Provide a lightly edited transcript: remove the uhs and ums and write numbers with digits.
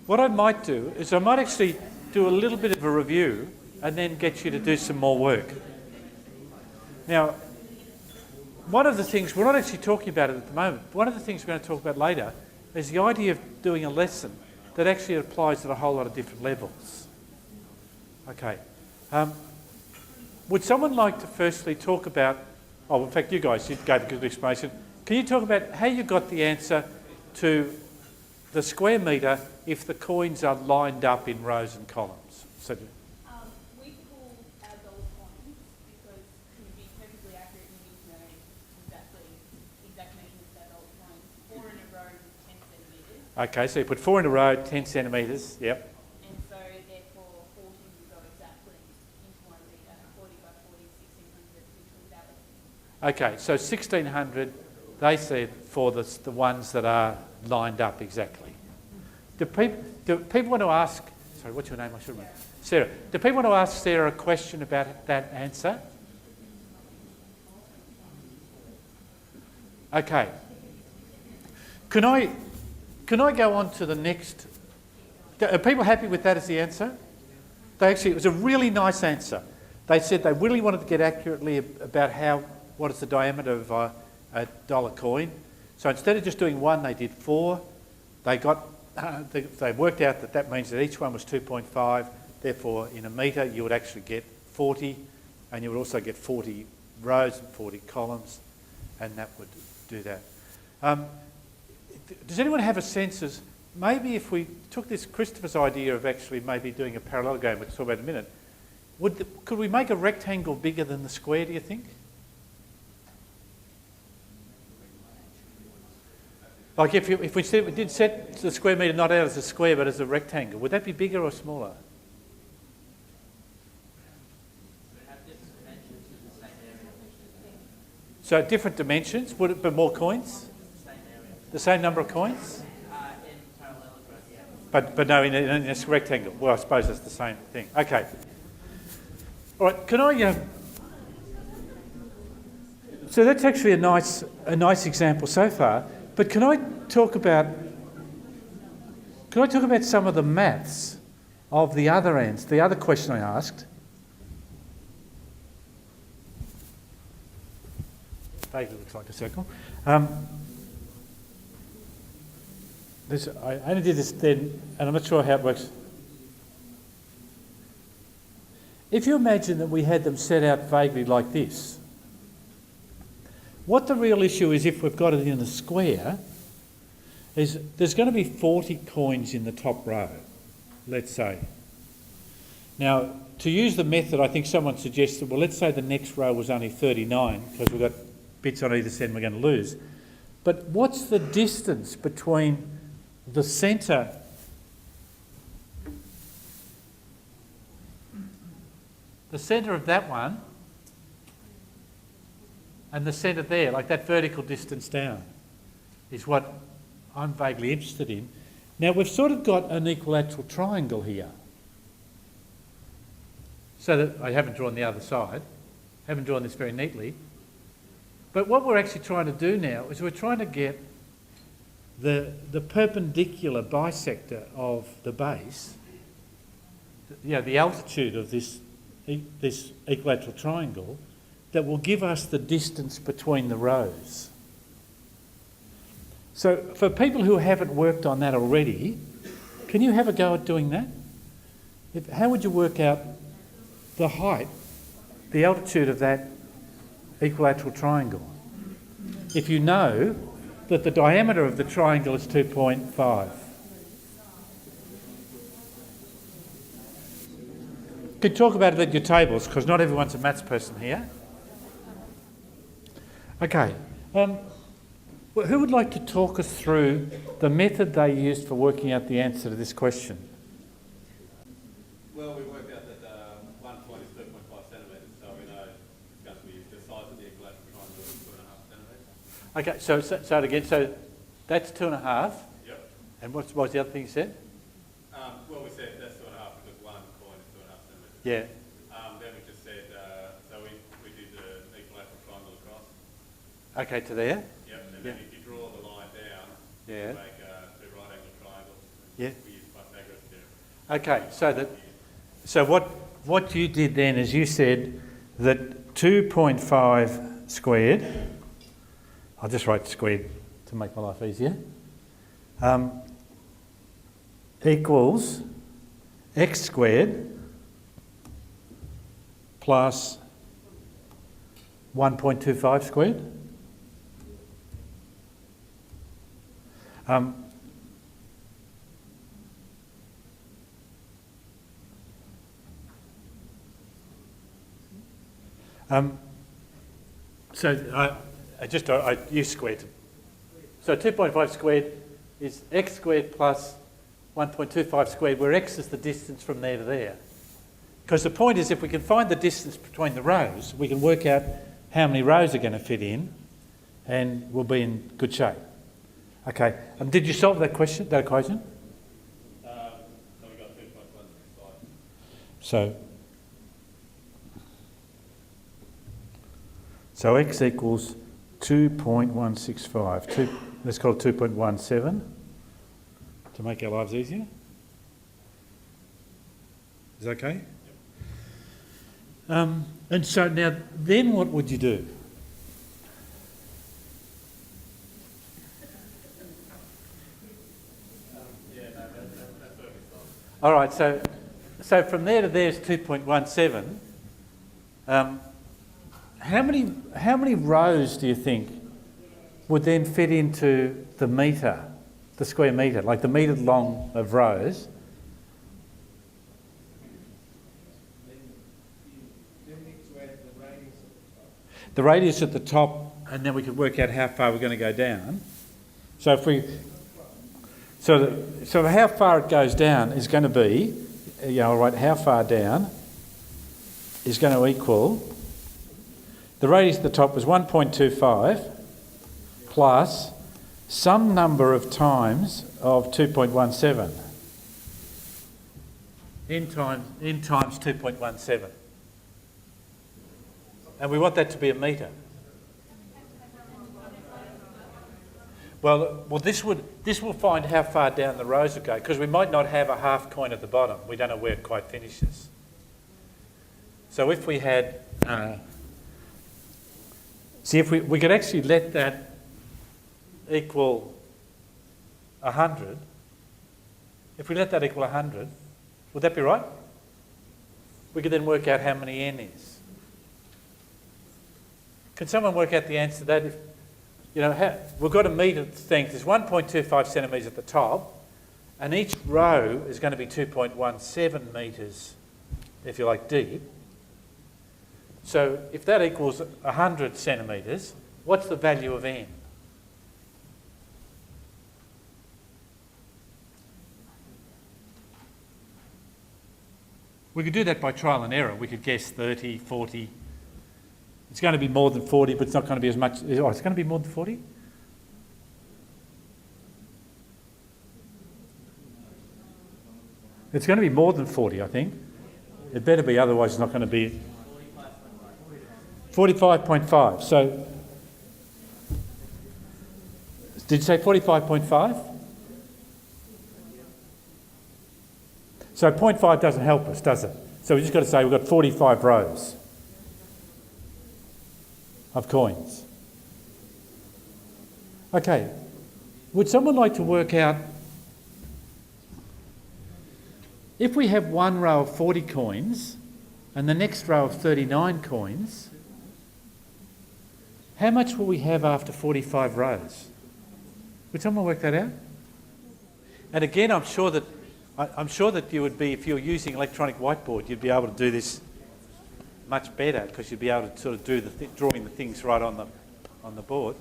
what I might do is I might actually do a little bit of a review and then get you to do some more work. Now, one of the things, we're not actually talking about it at the moment, one of the things we're going to talk about later is the idea of doing a lesson that actually applies at a whole lot of different levels. Okay. Would someone like to firstly talk about, in fact you guys gave a good explanation. Can you talk about how you got the answer to the square metre if the coins are lined up in rows and columns? So, we pull our dollar coins because to be perfectly accurate you need to know exact measurements of our dollar coins. 4 in a row is 10 centimetres. okay, so you put 4 in a row, 10 centimetres, yep. And so therefore 40 will go exactly into 1 metre, 40 by 40, 1600, which will valid. Okay, so 1600, they said for the ones that are lined up exactly. Do people want to ask, sorry, what's your name? I should remember. Sarah. Do people want to ask Sarah a question about that answer? Okay. Can I go on to the next? Are people happy with that as the answer? It was a really nice answer. They said they really wanted to get accurately about what is the diameter of a dollar coin. So instead of just doing 1, they did 4. They worked out that means that each one was 2.5. Therefore, in a metre, you would actually get 40, and you would also get 40 rows and 40 columns, and that would do that. Does anyone have a sense as maybe if we took this Christopher's idea of actually maybe doing a parallelogram, which we'll talk about in a minute, could we make a rectangle bigger than the square, do you think? Like if we did set the square metre not out as a square but as a rectangle, would that be bigger or smaller? So different dimensions, would it be more coins? The same number of coins? In parallelogram, yeah. But no, in a rectangle. Well, I suppose that's the same thing. Okay. All right, can I... So that's actually a nice example so far. But can I talk about some of the maths of the other ends, the other question I asked? Vaguely looks like a circle. I only did this then, and I'm not sure how it works. If you imagine that we had them set out vaguely like this, what the real issue is if we've got it in a square is there's going to be 40 coins in the top row, let's say. Now, to use the method, I think someone suggested, well, let's say the next row was only 39 because we've got bits on either side we're going to lose. But what's the distance between the centre of that one and the centre there, like that vertical distance down, is what I'm vaguely interested in. Now we've sort of got an equilateral triangle here. So that I haven't drawn the other side, haven't drawn this very neatly. But what we're actually trying to do now is we're trying to get the perpendicular bisector of the base, the altitude of this equilateral triangle, that will give us the distance between the rows. So for people who haven't worked on that already, can you have a go at doing that? How would you work out the height, the altitude of that equilateral triangle, if you know that the diameter of the triangle is 2.5? You could talk about it at your tables because not everyone's a maths person here. Okay. Who would like to talk us through the method they used for working out the answer to this question? Well, we worked out that 1 point is 2.5 centimetres, so we know it's going to be the size of the equilateral triangle is 2.5 centimetres. Okay, so again, so that's 2.5. Yep. And what was the other thing you said? Well, we said that's 2.5 because 1 coin is 2.5 centimetres. Yeah. Then we just said, so we did the equilateral triangle across. Okay, to there? Yep, and then if you draw the line down, Yeah. make 2 right angle triangles. Yeah. We use Pythagorean Okay, so what you did then is you said that 2.5 squared, I'll just write squared to make my life easier, equals x squared plus 1.25 squared. So I use squared. So 2.5 squared is x squared plus 1.25 squared, where x is the distance from there to there. Because the point is, if we can find the distance between the rows, we can work out how many rows are going to fit in, and we'll be in good shape. Okay, did you solve that equation? So we got 2.165. So x equals 2.165. Let's call it 2.17 to make our lives easier. Is that okay? Yep. And so now, then what would you do? All right, so from there to there is 2.17. How many rows do you think would then fit into the metre, the square metre, like the metre long of rows? The radius at the top, and then we could work out how far we're going to go down. So so how far it goes down is going to be, I'll write how far down is going to equal, the radius at the top was 1.25 plus some number of times of 2.17. N times 2.17. And we want that to be a metre. Well, this will find how far down the rows will go, because we might not have a half coin at the bottom. We don't know where it quite finishes. So if we had, if we could actually let that equal 100. If we let that equal 100, would that be right? We could then work out how many n is. Can someone work out the answer to that? We've got a metre length. There's 1.25 centimetres at the top, and each row is going to be 2.17 metres, if you like, deep. So if that equals 100 centimetres, what's the value of n? We could do that by trial and error. We could guess 30, 40. It's going to be more than 40, but it's not going to be as much. Oh, it's going to be more than 40? It's going to be more than 40, I think. It better be, otherwise it's not going to be. 45.5. So, did you say 45.5? So 0.5 doesn't help us, does it? So we've just got to say we've got 45 rows of coins. Okay, would someone like to work out, if we have one row of 40 coins and the next row of 39 coins, how much will we have after 45 rows? Would someone work that out? And again, I'm sure that you would be, if you're using electronic whiteboard, you'd be able to do this much better, because you'd be able to sort of do drawing the things right on the board.